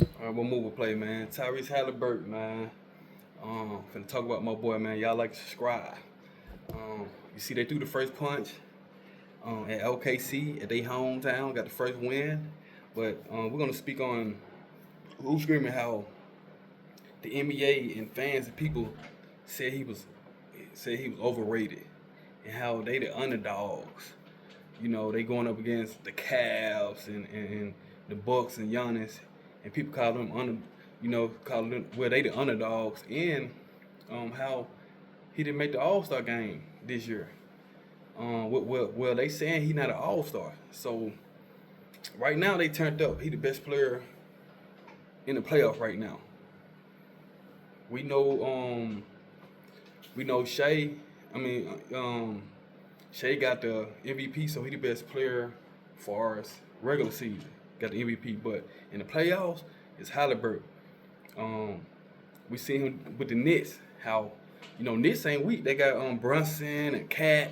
All right, we'll move a play, man. Tyrese Haliburton, man. Finna talk about my boy, man. Y'all like to subscribe. You see, they threw the first punch at OKC at their hometown, got the first win. But we're gonna speak on who's screaming how the NBA and fans and people said he was overrated and how they the underdogs. You know, they going up against the Cavs and the Bucks and Giannis, and people call them call them they the underdogs, and how he didn't make the All Star game this year. Well, they saying he not an All Star, so right now they turned up. He the best player in the playoff right now. We know Shea. I mean, Shea got the MVP, so he the best player for us regular season. Got the MVP, but in the playoffs, it's Haliburton. Um, we see him with the Knicks. How Knicks ain't weak. They got Brunson and Cat.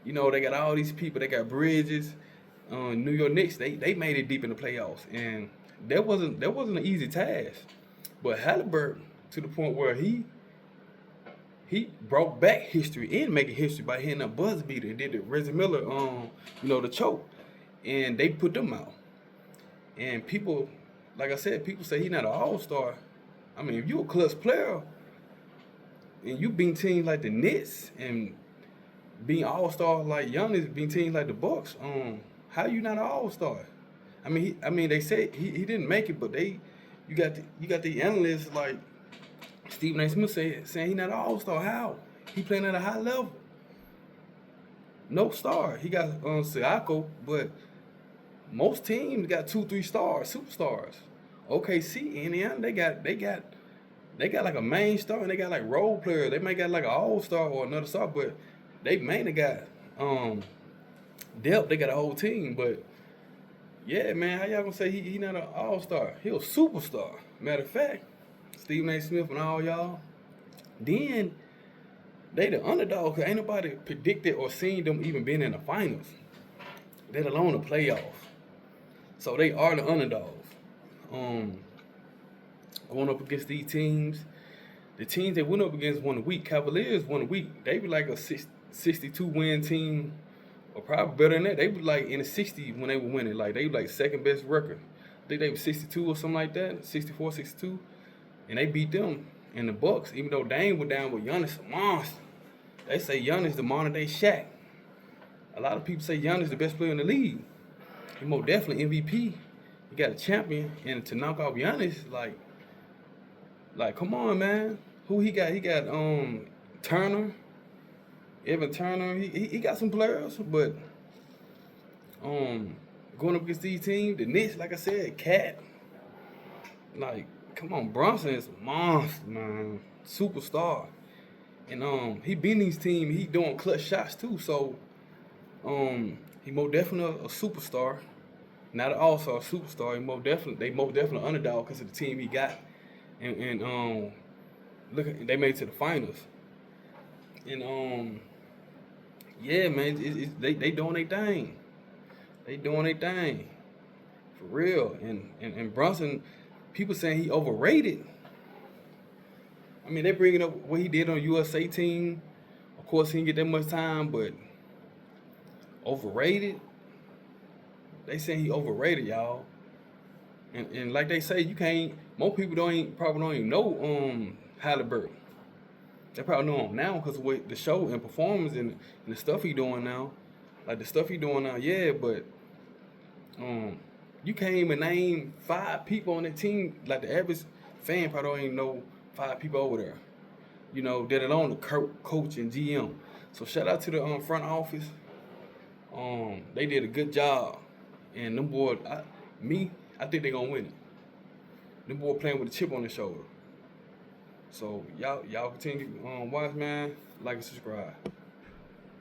They got all these people. They got Bridges. New York Knicks. They made it deep in the playoffs, and that wasn't an easy task. But Haliburton to the point where he brought back history and making history by hitting a buzz beater and did the Reggie Miller, the choke, and they put them out. And people, like I said, people say he's not an All Star. I mean, if you a clutch player and you beat teams like the Nets and being All Star like Giannis, being teams like the Bucks, how you not an All Star? They said he didn't make it, but you got the analysts like Stephen A. Smith saying he not an All-Star. How? He playing at a high level. No star. He got Siakam, but most teams got 2, 3 stars, superstars. OKC, Indiana, they got like a main star and they got like role players. They may got like an all-star or another star, but they mainly got depth. They got a whole team. But yeah, man, how y'all gonna say he not an all-star? He a superstar. Matter of fact, Stephen A. Smith and all y'all. Then they the underdog because ain't nobody predicted or seen them even being in the finals, let alone the playoffs. So they are the underdogs. Going up against these teams, the teams they went up against won a week. Cavaliers won a week. They were like a 62 win team, or probably better than that. They were like in the 60 when they were winning. Like they were like second best record. I think they were 62 or something like that, 64, 62. And they beat them in the Bucks, even though Dame went down with Giannis, a monster. They say Giannis the modern day Shaq. A lot of people say Giannis the best player in the league. He most definitely MVP. He got a champion, and to knock off Giannis, like come on, man. Who he got? He got Turner, Evan Turner. He got some players, but going up against these teams, the Knicks, like I said, Cat, like. Come on, Brunson is a monster, man. Superstar. And he beating these teams, he doing clutch shots too. So he most definitely a superstar. Not an all-star, superstar. They most definitely underdog because of the team he got. And look, they made it to the finals. And yeah, man, they doing their thing. They doing their thing. For real. And Brunson, people saying he overrated. I mean, they bringing up what he did on USA team. Of course, he didn't get that much time, but overrated. They saying he overrated, y'all. And like they say, you can't. Most people probably don't even know Haliburton. They probably know him now because of what the show and performance and the stuff he doing now. Like the stuff he doing now, yeah, but you can't even name 5 people on that team. Like the average fan probably don't even know 5 people over there. Let alone the coach and GM. So shout out to the front office. They did a good job. And them boys, I think they gonna win it. Them boys playing with a chip on their shoulder. So y'all continue watch, man. Like and subscribe.